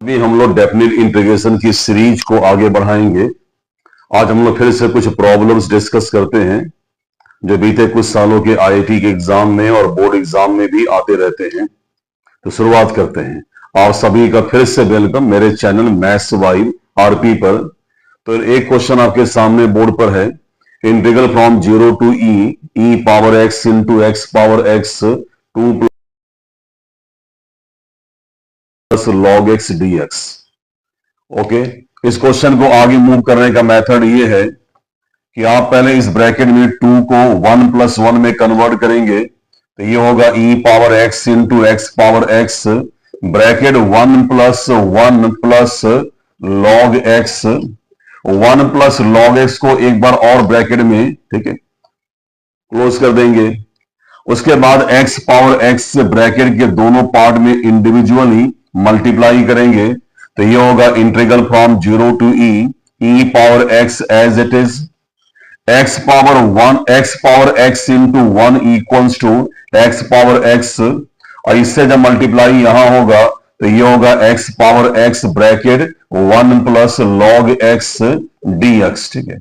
भी हम लोग डेफिनेट इंटीग्रेशन की सीरीज को आगे बढ़ाएंगे। आज हम लोग फिर से कुछ प्रॉब्लम्स डिस्कस करते हैं जो बीते कुछ सालों के आईआईटी के एग्जाम में और बोर्ड एग्जाम में भी आते रहते हैं। तो शुरुआत करते हैं। आप सभी का फिर से वेलकम मेरे चैनल मैथ्स वाइब आरपी पर। तो एक क्वेश्चन आपके सामने बोर्ड पर है, integral from 0 to e power x into x power x 2 plus log x d x. Okay, इस क्वेश्चन को आगे मूव करने का मेथड ये है कि आप पहले इस ब्रैकेट में 2 को 1 प्लस 1 में कन्वर्ट करेंगे तो ये होगा e power x into x power x bracket 1 plus log x. 1 plus log x को एक बार और ब्रैकेट में, ठीक है, क्लोज कर देंगे। उसके बाद एक्स पावर एक्स से ब्रैकेट के दोनों पार्ट में इंडिविजुअली मल्टीप्लाई करेंगे तो ये होगा integral from 0 to e power x as it is x power x into 1 equals to x power x, और इससे जब मल्टीप्लाई यहां होगा तो ये होगा x power x bracket 1 plus log x d x. ठीक है,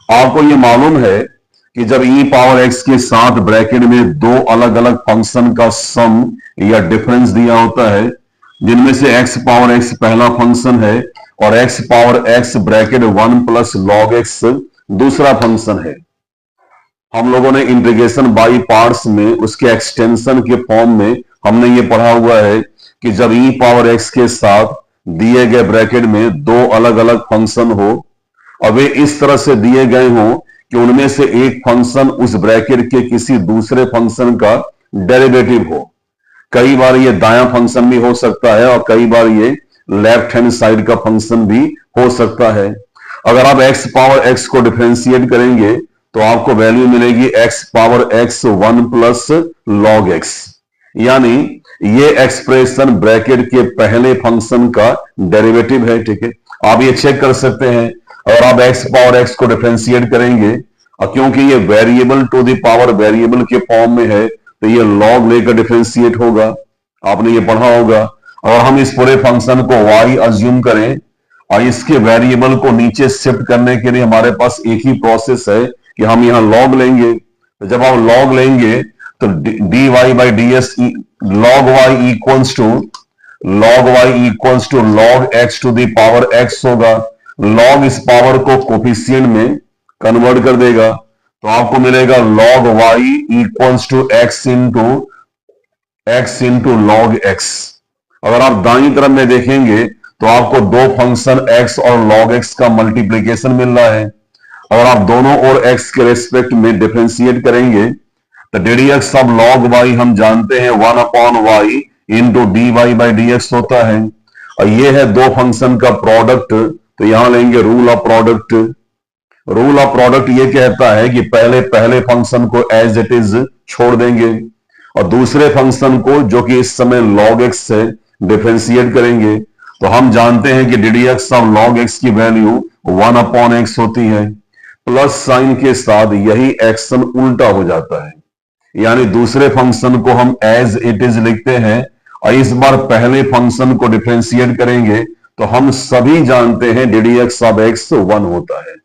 आपको ये मालूम है कि जब ई पावर एक्स के साथ ब्रैकेट में दो अलग अलग फंक्शन का सम या डिफरेंस दिया होता है, जिनमें से एक्स पावर एक्स पहला फंक्शन है और x power x bracket 1 plus log x दूसरा फंक्शन है। हम लोगों ने इंटीग्रेशन बाय पार्ट्स में उसके एक्सटेंशन के फॉर्म में हमने ये पढ़ा हुआ है कि जब ई पावर एक्स के साथ दिए गए ब्रैकेट में दो अलग अलग फंक्शन हो और वे इस तरह से दिए गए हो कि उनमें से एक फंक्शन उस ब्रैकेट के किसी दूसरे फंक्शन का डेरिवेटिव हो। कई बार ये दायां फंक्शन भी हो सकता है और कई बार ये लेफ्ट हैंड साइड का फंक्शन भी हो सकता है। अगर आप एक्स पावर एक्स को डिफरेंशिएट करेंगे तो आपको वैल्यू मिलेगी x power x 1 plus log x, यानी ये एक्सप्रेशन ब्रैकेट के पहले फंक्शन का डेरिवेटिव है। ठीक है, आप ये चेक कर सकते हैं। अगर आप एक्स पावर एक्स को डिफरेंशिएट करेंगे और क्योंकि ये variable to the power variable के फॉर्म में है तो ये लॉग लेकर डिफरेंशिएट होगा, आपने ये पढ़ा होगा। और हम इस पूरे फंक्शन को y अज्यूम करें और इसके वेरिएबल को नीचे शिफ्ट करने के लिए हमारे पास एक ही प्रोसेस है कि हम यहां लॉग लेंगे। तो जब आप लॉग लेंगे तो dy by d s log y equals to log x to the power x होगा। लॉग इस पावर को कोफिशिएंट में कन्वर्ट कर देगा तो आपको मिलेगा log y equals to x into log x. अगर आप दाईं तरफ में देखेंगे तो आपको दो फंक्शन x और log x का मल्टीप्लीकेशन मिल रहा है। अगर आप दोनों और x के रेस्पेक्ट में डिफरेंशिएट करेंगे तो ddx सब log y हम जानते हैं 1 upon y into dy by dx होता है, और ये है दो फंक्शन का प्रोडक्ट। तो यहां लेंगे rule of product. Rule of product ये कहता है कि पहले फंक्शन को एज इट इज छोड़ देंगे और दूसरे फंक्शन को जो कि इस समय log x से डिफरेंशिएट करेंगे। तो हम जानते हैं कि ddx ऑफ log x की वैल्यू 1 अपॉन x होती है। प्लस साइन के साथ यही एक्शन उल्टा हो जाता है, यानी दूसरे फंक्शन को हम एज इट इज लिखते हैं और इस बार पहले फंक्शन को डिफरेंशिएट करेंगे तो हम सभी जानते हैं ddx ऑफ x 1 होता है।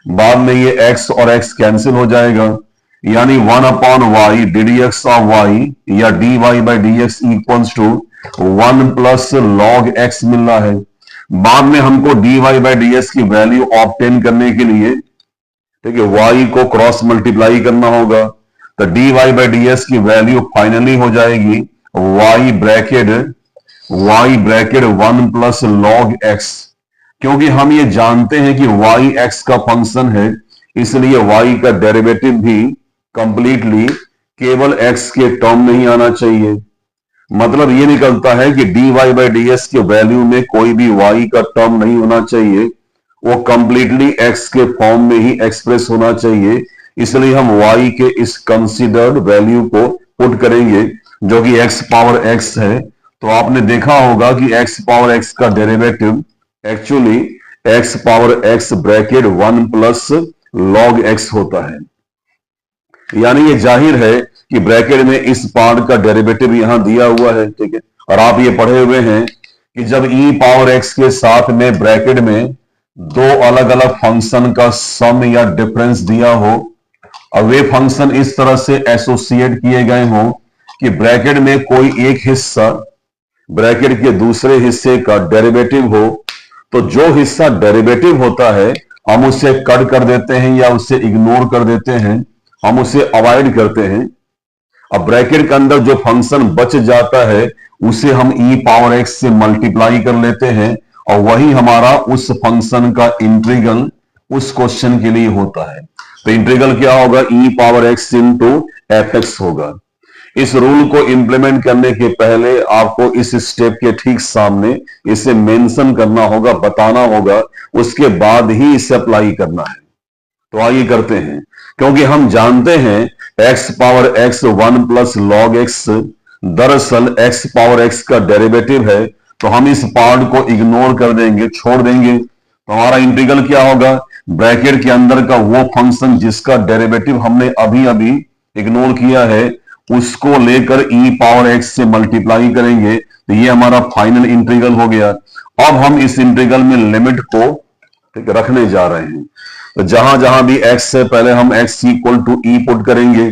बाद में ये x और x कैंसिल हो जाएगा, यानी 1 upon y ddx of y या dy by dx equals to 1 plus log x मिल रहा है। बाद में हमको dy बाई dx की वैल्यू ऑब्टेन करने के लिए, ठीक है, y को क्रॉस मल्टीप्लाई करना होगा तो dy बाई dx की वैल्यू फाइनली हो जाएगी y bracket 1 plus log x। क्योंकि हम ये जानते हैं कि y x का फंक्शन है, इसलिए y का डेरिवेटिव भी कंप्लीटली केवल x के टर्म में ही आना चाहिए। मतलब ये निकलता है कि dy बाई ds के वैल्यू में कोई भी y का टर्म नहीं होना चाहिए, वो कंप्लीटली x के फॉर्म में ही एक्सप्रेस होना चाहिए। इसलिए हम y के इस कंसीडर्ड वैल्यू को पुट करेंगे जो कि x पावर x है। तो आपने देखा होगा कि x पावर x का derivative actually x power x bracket 1 plus log x होता है। यानी ये जाहिर है कि ब्रैकेट में इस पार्ट का डेरिवेटिव यहां दिया हुआ है, ठीक है, और आप ये पढ़े हुए हैं कि जब e पावर x के साथ में ब्रैकेट में दो अलग अलग फंक्शन का सम या डिफरेंस दिया हो और वे फंक्शन इस तरह से एसोसिएट किए गए हों कि ब्रैकेट में कोई एक हिस्सा ब्रैकेट के दूसरे हिस्से का डेरिवेटिव हो, तो जो हिस्सा डेरिवेटिव होता है हम उसे कट कर देते हैं या उसे इग्नोर कर देते हैं, हम उसे अवॉइड करते हैं। अब ब्रैकेट के अंदर जो फंक्शन बच जाता है उसे हम e पावर x से मल्टीप्लाई कर लेते हैं और वही हमारा उस फंक्शन का इंटीग्रल उस क्वेश्चन के लिए होता है। तो इंटीग्रल क्या होगा? e power x into fx होगा। इस रूल को इंप्लीमेंट करने के पहले आपको इस स्टेप के ठीक सामने इसे मेंशन करना होगा, बताना होगा, उसके बाद ही इसे अप्लाई करना है। तो आइए करते हैं, क्योंकि हम जानते हैं x power x 1 plus log x दरअसल x पावर x का डेरिवेटिव है, तो हम इस पार्ट को इग्नोर कर देंगे, छोड़ देंगे। तो हमारा इंटीग्रल क्या होगा? ब्रैकेट के अंदर का वो फंक्शन जिसका डेरिवेटिव हमने अभी अभी इग्नोर किया है उसको लेकर e पावर x से मल्टीप्लाई करेंगे, तो ये हमारा फाइनल इंटीग्रल हो गया। अब हम इस इंटीग्रल में लिमिट को रखने जा रहे हैं, तो जहां जहां भी x है पहले हम x equal to e put करेंगे,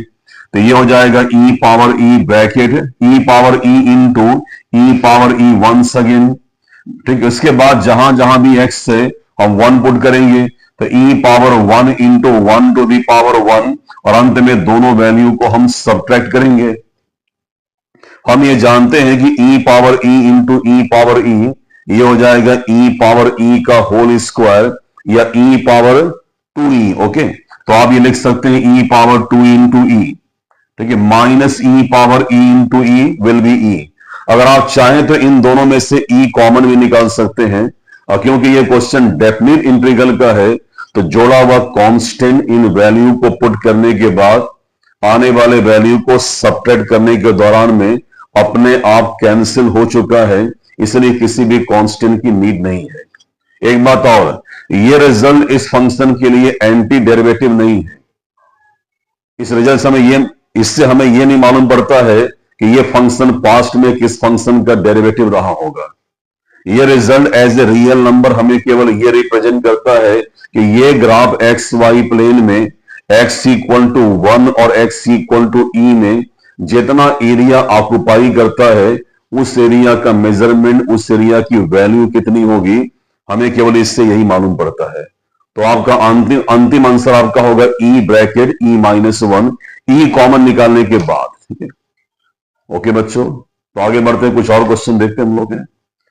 तो ये हो जाएगा e power e bracket e power e into e power e once again. ठीक है, इसके बाद जहां जहां भी x है हम 1 पुट करेंगे, तो e power 1 into 1 to the power 1 और अंत में दोनों वैल्यू को हम सब्ट्रैक्ट करेंगे। हम ये जानते हैं कि e power e into e power e ये हो जाएगा e पावर e का होल स्क्वायर या e पावर 2e। ओके, तो आप ये लिख सकते हैं e पावर 2 इंटू e। ठीक है, minus e power e into e will be e। अगर आप चाहें तो इन दोनों में से e कॉमन भी निकाल सकते हैं, और क्योंकि ये क्वेश्चन डेफिनिट इंटीग्रल का है तो जोड़ा हुआ कांस्टेंट इन वैल्यू को पुट करने के बाद आने वाले वैल्यू को सब्ट्रैक्ट करने के दौरान में अपने आप कैंसिल हो चुका है, इसलिए किसी भी कांस्टेंट की नीड नहीं है। एक बात और, ये रिजल्ट इस फंक्शन के लिए एंटी डेरिवेटिव नहीं है। इस रिजल्ट से इससे हमें यह नहीं मालूम पड़ता है कि ये फंक्शन पास्ट में किस फंक्शन का डेरिवेटिव रहा होगा। ये result as a real number हमें केवल ये रिप्रेजेंट करता है कि ये ग्राफ एक्स वाई प्लेन में x इक्वल टू 1 और x इक्वल टू e में जितना एरिया ऑक्युपाई करता है उस एरिया का मेजरमेंट, उस एरिया की वैल्यू कितनी होगी, हमें केवल इससे यही मालूम पड़ता है। तो आपका अंतिम आंसर आपका होगा e bracket e minus 1, e common निकालने के बाद। ठीक है, ओके बच्चों, तो आगे बढ़ते हैं, कुछ और क्वेश्चन देखते हैं हम लोग,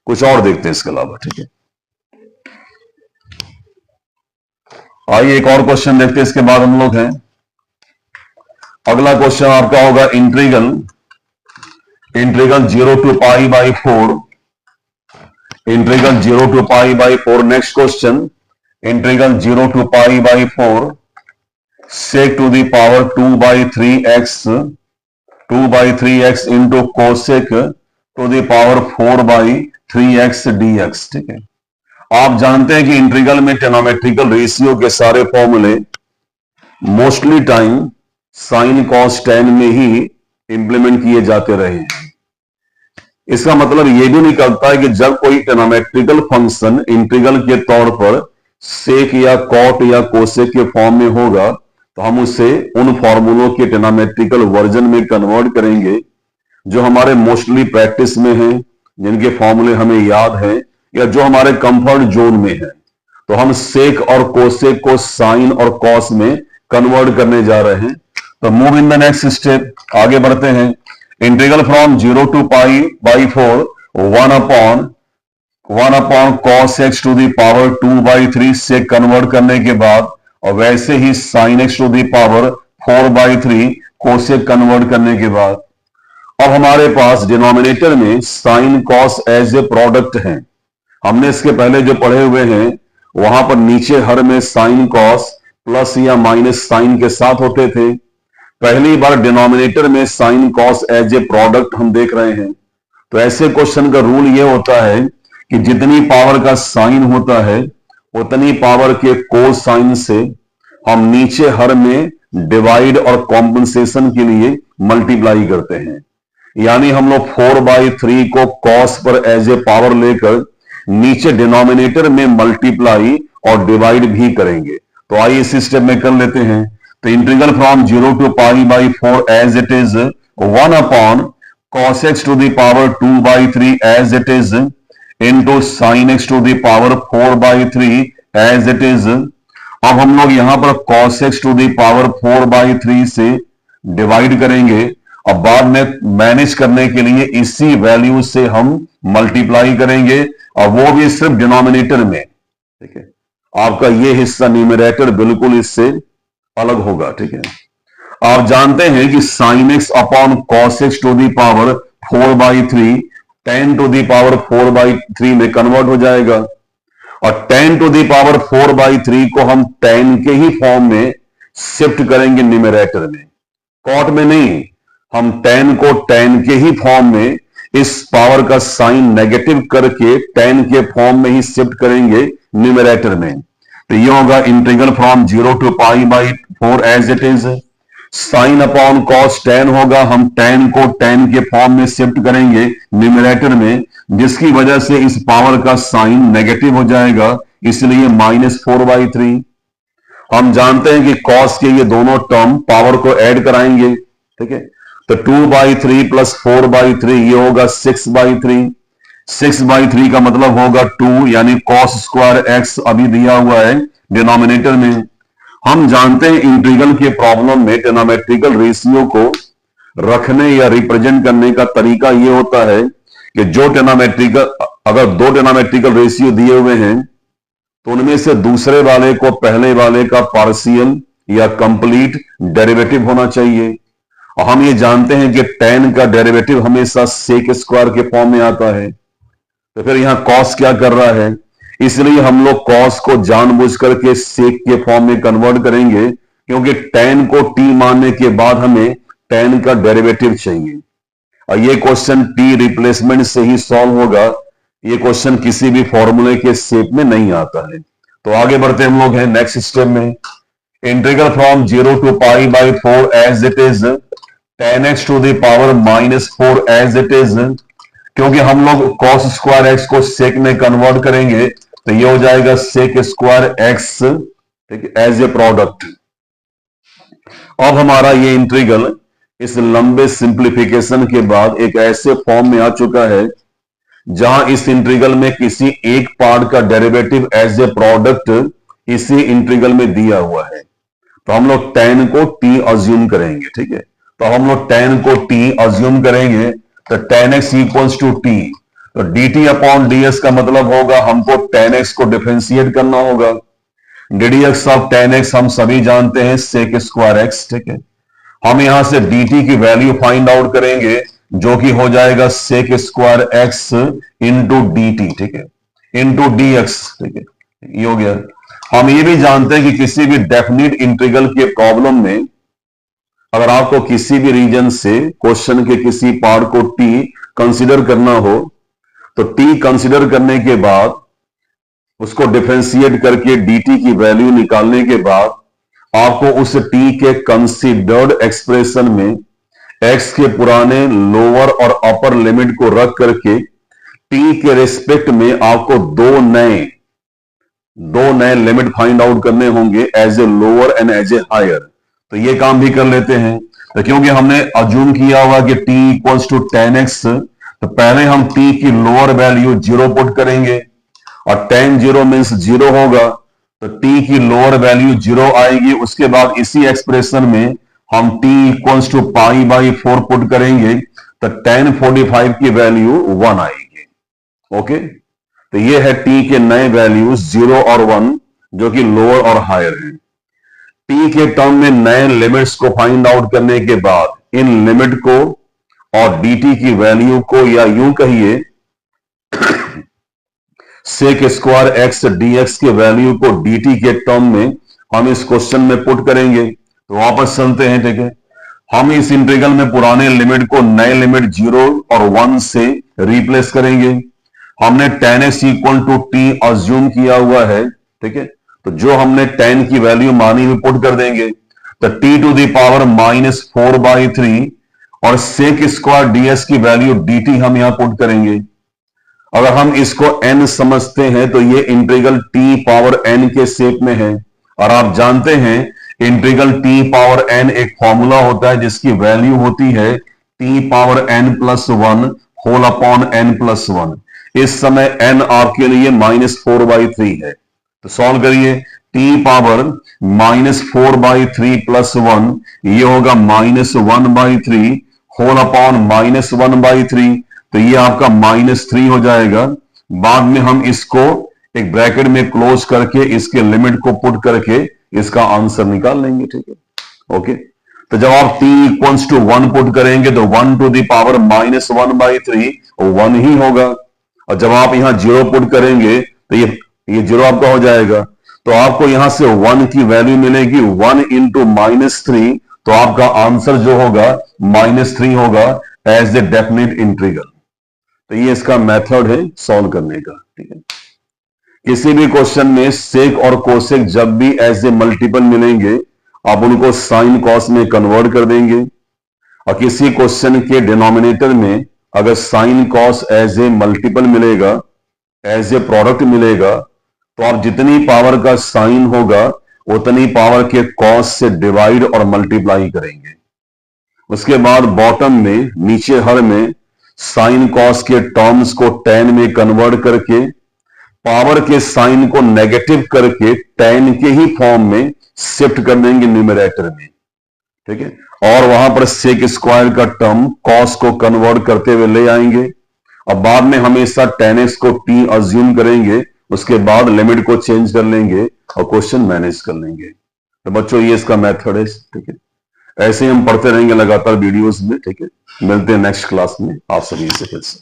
कुछ और देखते हैं इसके अलावा। ठीक है, आइए एक और क्वेश्चन देखते हैं, इसके बाद हम लोग हैं। अगला क्वेश्चन आपका होगा integral 0 to pi by 4, integral 0 to pi by 4। Next question, integral 0 to pi by 4 sec to the power 2 by 3x into cosec to the power 4 by 3x dx। ठीक है, आप जानते हैं कि इंटीग्रल में ट्रिग्नोमेट्रिकल रेशियो के सारे फॉर्मूले mostly time sine cos tan में ही इंप्लीमेंट किए जाते रहे हैं। इसका मतलब यह भी निकलता है कि जब कोई ट्रिग्नोमेट्रिकल फंक्शन इंटीग्रल के तौर पर सेक या कॉट या कोसेक के फॉर्म में होगा तो हम उसे उन फॉर्मूलों के ट्रिग्नोमेट्रिकल वर्जन में कन्वर्ट करेंगे जो हमारे मोस्टली प्रैक्टिस में हैं, जिनके फॉर्मूले हमें याद हैं या जो हमारे कंफर्ट जोन में है। तो हम सेक और कोसेक को साइन और कॉस में कन्वर्ट करने जा रहे हैं। तो move in the next step, आगे बढ़ते हैं। Integral from 0 to pi by 4 1 upon cos x to the power 2 by 3 से कन्वर्ट करने के बाद और वैसे ही sine x to the power 4 by 3 cosec convert करने के बाद अब हमारे पास डिनोमिनेटर में sine cos as a product है। हमने इसके पहले जो पढ़े हुए हैं वहां पर नीचे हर में साइन कॉस प्लस या माइनस साइन के साथ होते थे। पहली बार डिनोमिनेटर में sine cos as a product हम देख रहे हैं। तो ऐसे क्वेश्चन का रूल ये होता है कि जितनी पावर का साइन होता है उतनी पावर के कोसाइन से हम नीचे हर में डिवाइड और कॉम्पनसेशन के लिए मल्टीप्लाई करते हैं। यानी हम लोग 4/3 को कॉस पर एज ए पावर लेकर नीचे डिनोमिनेटर में मल्टीप्लाई और डिवाइड भी करेंगे। तो आइए इस स्टेप में कर लेते हैं। तो integral from 0 to π/4 as it is 1 upon cos x to the power 2/3 as it is into sin x to the power 4/3 as it is। अब हम लोग यहां पर cos x to the power 4/3 से डिवाइड करेंगे। अब बाद में मैनेज करने के लिए इसी वैल्यू से हम मल्टीप्लाई करेंगे और वो भी सिर्फ डिनोमिनेटर में। ठीक है, आपका ये हिस्सा न्यूमरेटर बिल्कुल इससे अलग होगा। ठीक है, आप जानते हैं कि sin x upon cos x to the power 4/3 tan to the power 4/3 में कन्वर्ट हो जाएगा और tan टू दी पावर 4/3 को हम tan के ही फॉर्म में शिफ्ट करेंगे न्यूमरेटर में, कॉट में नहीं। हम tan को tan के ही फॉर्म में इस पावर का साइन नेगेटिव करके tan के फॉर्म में ही शिफ्ट करेंगे न्यूमरेटर में। तो ये होगा integral from 0 to π/4 as it is. Sine upon cos tan होगा, हम tan को tan के फॉर्म में शिफ्ट करेंगे न्यूमरेटर में, जिसकी वजह से इस पावर का साइन नेगेटिव हो जाएगा, इसलिए -4/3। हम जानते हैं कि कॉस के ये दोनों टर्म पावर को ऐड कराएंगे। ठीक है, तो 2/3 प्लस 4/3 ये होगा 6/3। 6/3 का मतलब होगा 2, यानी cos स्क्वायर x अभी दिया हुआ है डिनोमिनेटर में। हम जानते हैं इंटीग्रल के प्रॉब्लम में ट्रिग्नोमेट्रिकल रेशियो को रखने या रिप्रेजेंट करने का तरीका यह होता है कि जो अगर दो ट्रिग्नोमेट्रिकल रेशियो दिए हुए हैं तो उनमें से दूसरे वाले को पहले वाले का पार्शियल या कंप्लीट डेरिवेटिव होना चाहिए। और हम ये जानते हैं कि tan का डेरिवेटिव हमेशा sec स्क्वायर के फॉर्म में आता है। तो फिर यहां cos क्या कर रहा है, इसलिए हम लोग cos को जानबूझ करके sec के फॉर्म में कन्वर्ट करेंगे, क्योंकि tan को t मानने के बाद हमें tan का डेरिवेटिव चाहिए। और ये क्वेश्चन t रिप्लेसमेंट से ही सॉल्व होगा, ये क्वेश्चन किसी भी फॉर्मूले के शेप में नहीं आता है। तो आगे बढ़ते हम लोग हैं नेक्स्ट स्टेप में। Integral from 0 to π/4 as it is tan x to the power -4 as it is. क्योंकि हम लोग cos स्क्वायर x को sec में कन्वर्ट करेंगे तो ये हो जाएगा sec square x as a product. अब हमारा ये इंटीग्रल इस लंबे सिंप्लीफिकेशन के बाद एक ऐसे फॉर्म में आ चुका है जहां इस इंटीग्रल में किसी एक पार्ट का डेरिवेटिव एज ए प्रोडक्ट इसी इंटीग्रल में दिया हुआ है। तो हम लोग tan को t अज्यूम करेंगे। ठीक है, तो हम लोग tan को t अज्यूम करेंगे तो tan x equals to t। तो dt अपॉन ds का मतलब होगा हमको tan x को डिफरेंशिएट करना होगा। ddx ऑफ tan x हम सभी जानते हैं sec स्क्वायर x। ठीक है, हम यहां से dt की वैल्यू फाइंड आउट करेंगे जो कि हो जाएगा sec square x into dt। ठीक है, इंटू dx। ठीक है, ये हो गया। हम ये भी जानते हैं कि किसी भी डेफिनिट इंटीग्रल के प्रॉब्लम में अगर आपको किसी भी रीजन से क्वेश्चन के किसी पार्ट को t कंसीडर करना हो तो t कंसीडर करने के बाद उसको डिफरेंशिएट करके dt की वैल्यू निकालने के बाद आपको उस t के कंसीडर्ड एक्सप्रेशन में x के पुराने लोअर और अपर लिमिट को रख करके t के रिस्पेक्ट में आपको दो नए लिमिट फाइंड आउट करने होंगे as a lower and as a higher. तो ये काम भी कर लेते हैं। तो क्योंकि हमने अज्यूम किया हुआ कि t equals to tan x, तो पहले हम t की लोअर वैल्यू 0 पुट करेंगे और tan 0 मीन्स 0 होगा, तो t की लोअर वैल्यू 0 आएगी। उसके बाद इसी एक्सप्रेशन में हम t इक्वल्स टू π/4 पुट करेंगे तो tan 45 की वैल्यू 1 आएगी। ओके, तो ये है t के नए वैल्यूज 0 और 1 जो कि लोअर और हायर हैं। t के टर्म में नए लिमिट्स को फाइंड आउट करने के बाद इन लिमिट को और dt की वैल्यू को, या यूं कहिए sec स्क्वायर x dx के वैल्यू को dt के टर्म में हम इस क्वेश्चन में पुट करेंगे। तो वापस चलते हैं। ठीक है, हम इस इंटीग्रल में पुराने लिमिट को नए लिमिट 0 और 1 से रिप्लेस करेंगे। हमने tan x equal to t assume किया हुआ है। ठीक है, तो जो हमने tan की वैल्यू मानी हुई पुट कर देंगे तो t टू द पावर -4/3 और सेक स्क्वायर ds की वैल्यू dt हम यहां पुट करेंगे। अगर हम इसको n समझते हैं तो ये इंटीग्रल t पावर n के शेप में है, और आप जानते हैं इंटीग्रल t पावर n एक फॉर्मूला होता है जिसकी वैल्यू होती है t power n plus 1 whole upon n plus 1। इस समय n आपके लिए -4/3 है, तो सॉल्व करिए। t पावर -4/3 प्लस 1 ये होगा -1/3 होल अपॉन -1/3, तो ये आपका -3 हो जाएगा। बाद में हम इसको एक ब्रैकेट में क्लोज करके इसके लिमिट को पुट करके इसका आंसर निकाल लेंगे, ठीक है। ओके, तो जब आप t इक्वल्स टू 1 पुट करेंगे तो 1 टू द पावर -1/3 1 ही होगा, और जब आप यहां 0 पुट करेंगे तो ये 0 आपका हो जाएगा। तो आपको यहां से 1 की वैल्यू मिलेगी 1 इंटू -3, तो आपका आंसर जो होगा -3 होगा एज ए डेफिनेट इंटीग्रल। तो ये इसका मेथड है सॉल्व करने का, ठीक है। किसी भी क्वेश्चन में सेक और कोसेक जब भी एज ए मल्टीपल मिलेंगे आप उनको साइन कॉस में कन्वर्ट कर देंगे, और किसी क्वेश्चन के डिनोमिनेटर में अगर sine cos as a multiple मिलेगा, एज ए प्रोडक्ट मिलेगा, तो आप जितनी पावर का साइन होगा उतनी पावर के कॉस से डिवाइड और मल्टीप्लाई करेंगे। उसके बाद बॉटम में नीचे हर में साइन कॉस के टर्म्स को tan में कन्वर्ट करके पावर के साइन को नेगेटिव करके tan के ही फॉर्म में शिफ्ट कर देंगे न्यूमरेटर में, ठीक है। और वहां पर सेक स्क्वायर का टर्म कॉस को कन्वर्ट करते हुए ले आएंगे, और बाद में हमेशा tan x को t अज्यूम करेंगे, उसके बाद लिमिट को चेंज कर लेंगे और क्वेश्चन मैनेज कर लेंगे। तो बच्चों ये इसका मेथड है, ठीक है। ऐसे ही हम पढ़ते रहेंगे लगातार वीडियोस में, ठीक है। मिलते हैं नेक्स्ट क्लास में आप सभी से फिर से।